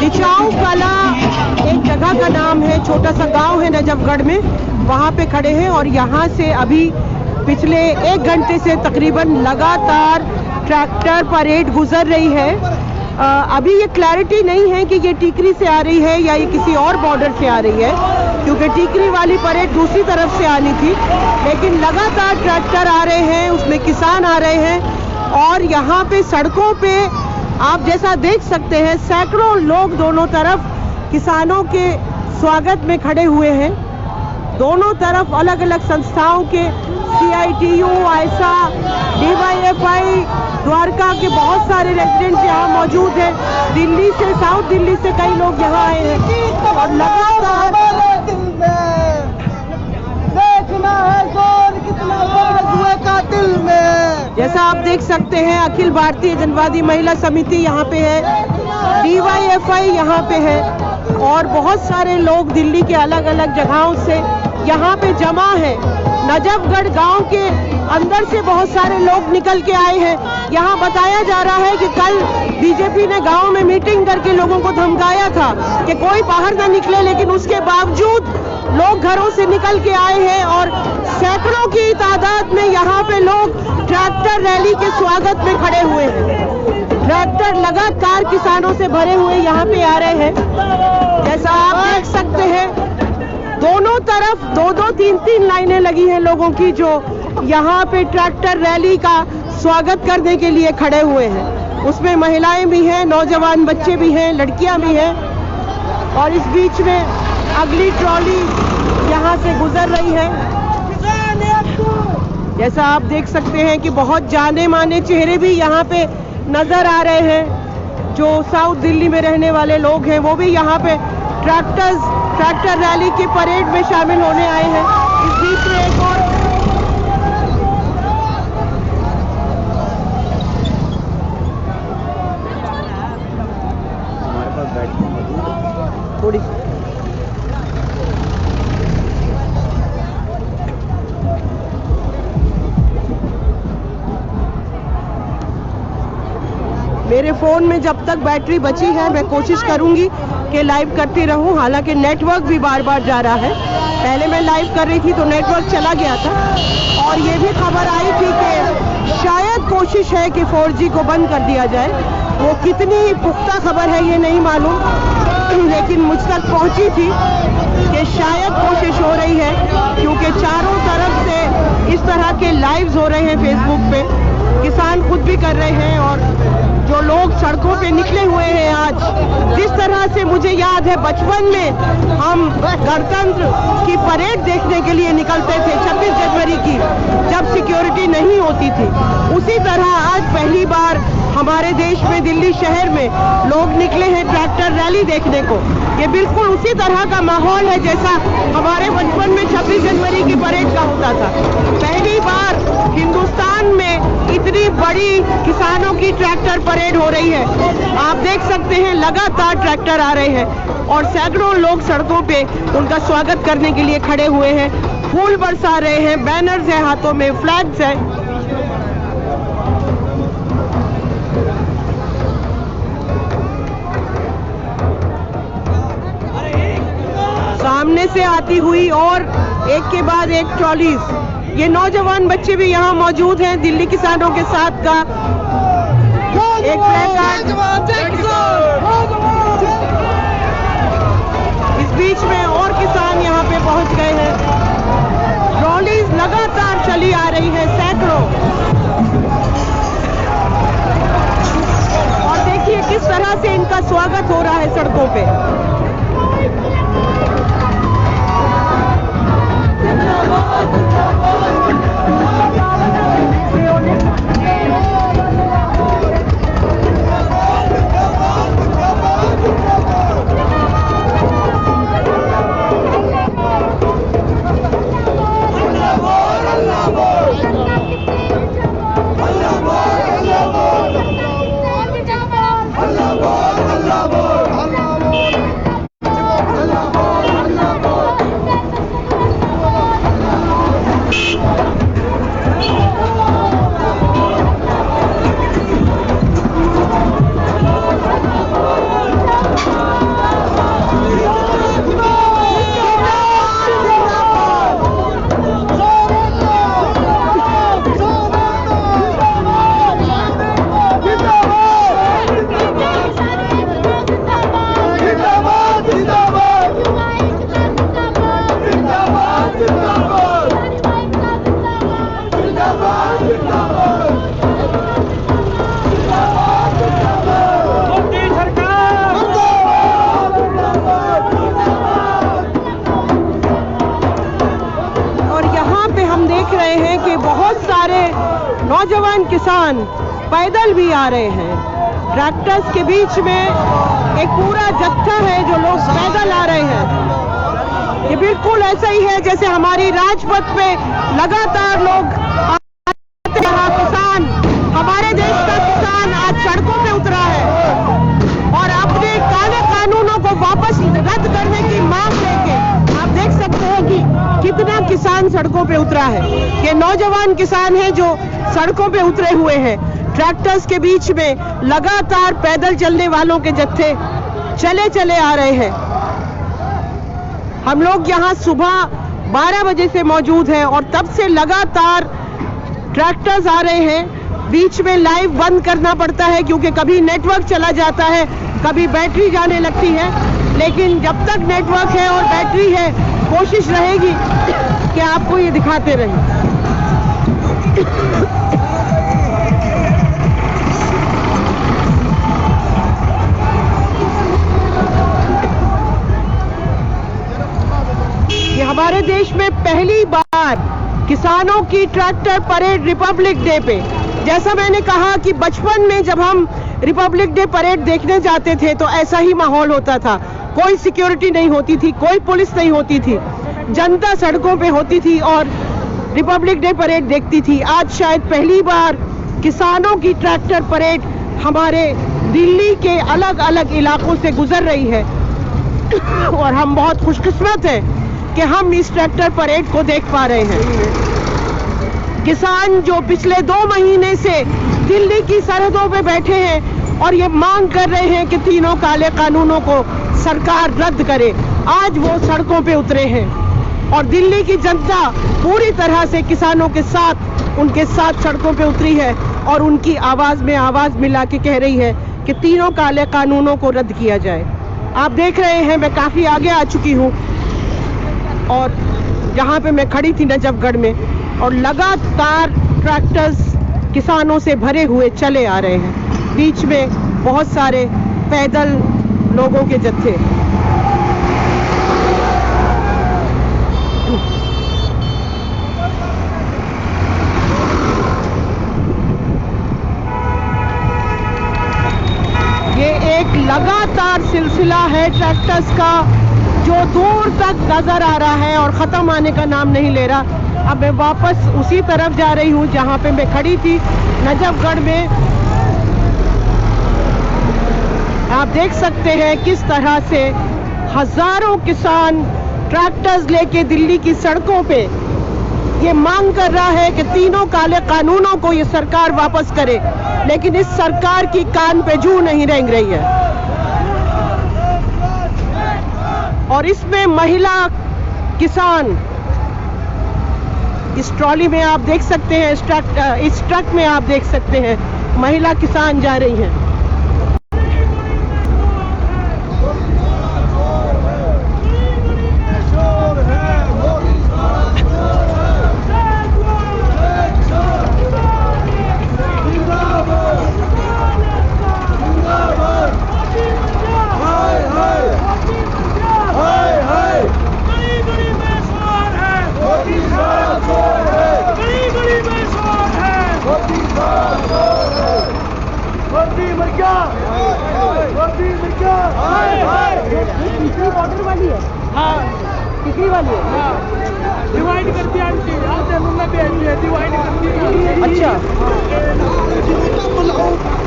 बिछाऊ कला एक जगह का नाम है, छोटा सा गांव है नजफगढ़ में, वहां पे खड़े हैं और यहां से अभी पिछले 1 घंटे से तकरीबन लगातार ट्रैक्टर परेड गुजर रही है। अभी ये क्लैरिटी नहीं है कि ये टीकरी से आ रही है या ये किसी और बॉर्डर से आ रही है, क्योंकि टीकरी वाली परेड दूसरी तरफ से आनी थी, लेकिन लगातार ट्रैक्टर आ रहे हैं, उसमें किसान आ रहे हैं और यहाँ पे सड़कों पे आप जैसा देख सकते हैं सैकड़ों लोग दोनों तरफ किसानों के स्वागत में खड़े हुए हैं। दोनों तरफ अलग अलग संस्थाओं के CITU, आयसा, DYFI, द्वारका के बहुत सारे रेजिडेंट्स यहाँ मौजूद हैं। दिल्ली से, साउथ दिल्ली से कई लोग यहाँ आए हैं और लगातार देखना है जोर कितना हुए का दिल में। जैसा आप देख सकते हैं अखिल भारतीय जनवादी महिला समिति यहाँ पे है, DYFI यहाँ पे है और बहुत सारे लोग दिल्ली के अलग अलग जगहों से यहाँ पे जमा है। नजफगढ़ गांव के अंदर से बहुत सारे लोग निकल के आए हैं। यहाँ बताया जा रहा है कि कल बीजेपी ने गांव में मीटिंग करके लोगों को धमकाया था कि कोई बाहर ना निकले, लेकिन उसके बावजूद लोग घरों से निकल के आए हैं और सैकड़ों की तादाद में यहाँ पे लोग ट्रैक्टर रैली के स्वागत में खड़े हुए हैं। ट्रैक्टर लगातार किसानों से भरे हुए यहाँ पे आ रहे हैं। जैसा आप देख सकते हैं दोनों तरफ 2-2, 3-3 लाइनें लगी हैं लोगों की, जो यहाँ पे ट्रैक्टर रैली का स्वागत करने के लिए खड़े हुए हैं। उसमें महिलाएं भी हैं, नौजवान बच्चे भी हैं, लड़कियां भी हैं और इस बीच में अगली ट्रॉली यहाँ से गुजर रही है। जैसा आप देख सकते हैं कि बहुत जाने माने चेहरे भी यहाँ पे नजर आ रहे हैं। जो साउथ दिल्ली में रहने वाले लोग हैं वो भी यहाँ पे ट्रैक्टर रैली की परेड में शामिल होने आए हैं। इस बीच में एक और थोड़ी मेरे फ़ोन में जब तक बैटरी बची है मैं कोशिश करूंगी कि लाइव करती रहूं, हालांकि नेटवर्क भी बार बार जा रहा है। पहले मैं लाइव कर रही थी तो नेटवर्क चला गया था और ये भी खबर आई थी कि शायद कोशिश है कि 4G को बंद कर दिया जाए। वो कितनी पुख्ता खबर है ये नहीं मालूम, लेकिन मुझ तक पहुंची थी कि शायद कोशिश हो रही है, क्योंकि चारों तरफ से इस तरह के लाइव्स हो रहे हैं फेसबुक पे, किसान खुद भी कर रहे हैं और जो लोग सड़कों पे निकले हुए हैं आज। जिस तरह से मुझे याद है बचपन में हम गणतंत्र की परेड देखने के लिए निकलते थे 26 जनवरी की, जब सिक्योरिटी नहीं होती थी, उसी तरह आज पहली बार हमारे देश में दिल्ली शहर में लोग निकले हैं ट्रैक्टर रैली देखने को। ये बिल्कुल उसी तरह का माहौल है जैसा हमारे बचपन में 26 जनवरी की परेड का होता था। पहली बार हिंदुस्तान में इतनी बड़ी किसानों की ट्रैक्टर परेड हो रही है। आप देख सकते हैं लगातार ट्रैक्टर आ रहे हैं और सैकड़ों लोग सड़कों पे उनका स्वागत करने के लिए खड़े हुए हैं, फूल बरसा रहे हैं, बैनर्स हैं हाथों में, फ्लैग्स हैं। सामने से आती हुई और एक के बाद एक ट्रॉलीज, ये नौजवान बच्चे भी यहाँ मौजूद हैं दिल्ली किसानों के साथ का एक इस बीच में और किसान यहाँ पे पहुँच गए हैं। ट्रॉलीज लगातार चली आ रही है सैकड़ों, और देखिए किस तरह से इनका स्वागत हो रहा है सड़कों पे। किसान पैदल भी आ रहे हैं। ट्रैक्टर्स के बीच में एक पूरा जत्था है जो लोग पैदल आ रहे हैं। ये बिल्कुल ऐसा ही है जैसे हमारी राजपथ पे लगातार लोग आते हैं। किसान, हमारे देश का किसान आज सड़कों पे उतरा है और अपने काले कानूनों को वापस रद्द करने की मांग लेके आप देख सकते हैं कि कितना किसान सड़कों पे उतरा है। ये नौजवान किसान हैं जो सड़कों पे उतरे हुए हैं। ट्रैक्टर्स के बीच में लगातार पैदल चलने वालों के जत्थे चले चले आ रहे हैं। हम लोग यहाँ सुबह 12 बजे से मौजूद हैं और तब से लगातार ट्रैक्टर्स आ रहे हैं। बीच में लाइव बंद करना पड़ता है क्योंकि कभी नेटवर्क चला जाता है, कभी बैटरी जाने लगती है, लेकिन जब तक नेटवर्क है और बैटरी है कोशिश रहेगी कि आपको ये दिखाते रहें। ये हमारे देश में पहली बार किसानों की ट्रैक्टर परेड रिपब्लिक डे पे, जैसा मैंने कहा कि बचपन में जब हम रिपब्लिक डे परेड देखने जाते थे तो ऐसा ही माहौल होता था। कोई सिक्योरिटी नहीं होती थी, कोई पुलिस नहीं होती थी, जनता सड़कों पे होती थी और रिपब्लिक डे परेड देखती थी। आज शायद पहली बार किसानों की ट्रैक्टर परेड हमारे दिल्ली के अलग अलग इलाकों से गुजर रही है और हम बहुत खुशकिस्मत हैं कि हम इस ट्रैक्टर परेड को देख पा रहे हैं। किसान जो पिछले 2 महीने से दिल्ली की सरहदों पे बैठे हैं और ये मांग कर रहे हैं कि तीनों काले कानूनों को सरकार रद्द करे, आज वो सड़कों पे उतरे हैं और दिल्ली की जनता पूरी तरह से किसानों के साथ, उनके साथ सड़कों पे उतरी है और उनकी आवाज में आवाज मिला के कह रही है कि तीनों काले कानूनों को रद्द किया जाए। आप देख रहे हैं मैं काफी आगे आ चुकी हूँ और जहाँ पे मैं खड़ी थी नजफगढ़ में, और लगातार ट्रैक्टर्स किसानों से भरे हुए चले आ रहे हैं। बीच में बहुत सारे पैदल लोगों के जत्थे। ये एक लगातार सिलसिला है ट्रैक्टर्स का जो दूर तक नजर आ रहा है और खत्म आने का नाम नहीं ले रहा। अब मैं वापस उसी तरफ जा रही हूँ जहाँ पे मैं खड़ी थी नजफगढ़ में। आप देख सकते हैं किस तरह से हजारों किसान ट्रैक्टर्स लेके दिल्ली की सड़कों पे ये मांग कर रहा है कि तीनों काले कानूनों को ये सरकार वापस करे, लेकिन इस सरकार की कान पे जू नहीं रेंग रही है। और इसमें महिला किसान इस ट्रॉली में आप देख सकते हैं, इस ट्रक में आप देख सकते हैं महिला किसान जा रही हैं। बॉर्डर वाली है, हाँ टिकरी वाली है, डिवाइड करती है, डिवाइड करती है। अच्छा,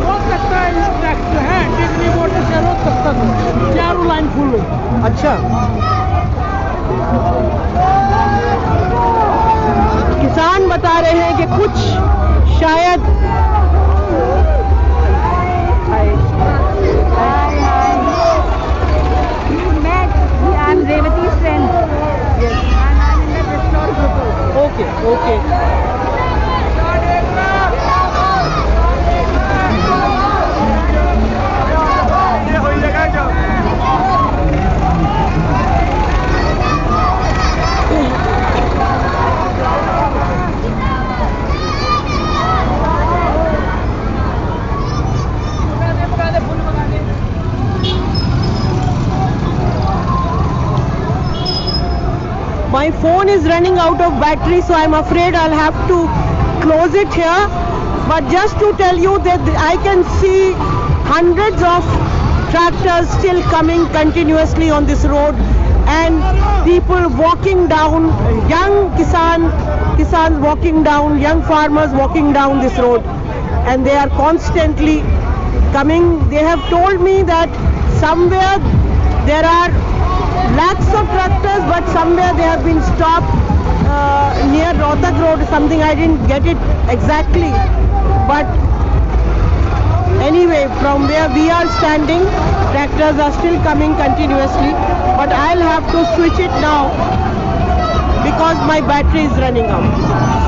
रोक सकता है टैक्स जो है टिकरी बॉर्डर से रोक सकता है, चारों लाइन फुल हो। अच्छा, किसान बता रहे हैं कि कुछ शायद Revati's friend. Yes. And I'm in the restaurant group. Okay, okay. My phone is running out of battery, so I'm afraid I'll have to close it here. But just to tell you that I can see hundreds of tractors still coming continuously on this road, and people walking down, young kisans walking down, young farmers walking down this road, and they are constantly coming. They have told me that somewhere there are lakhs of tractors, but somewhere they have been stopped near Rohtak Road, something I didn't get it exactly. But anyway, from where we are standing, tractors are still coming continuously. But I'll have to switch it now because my battery is running out.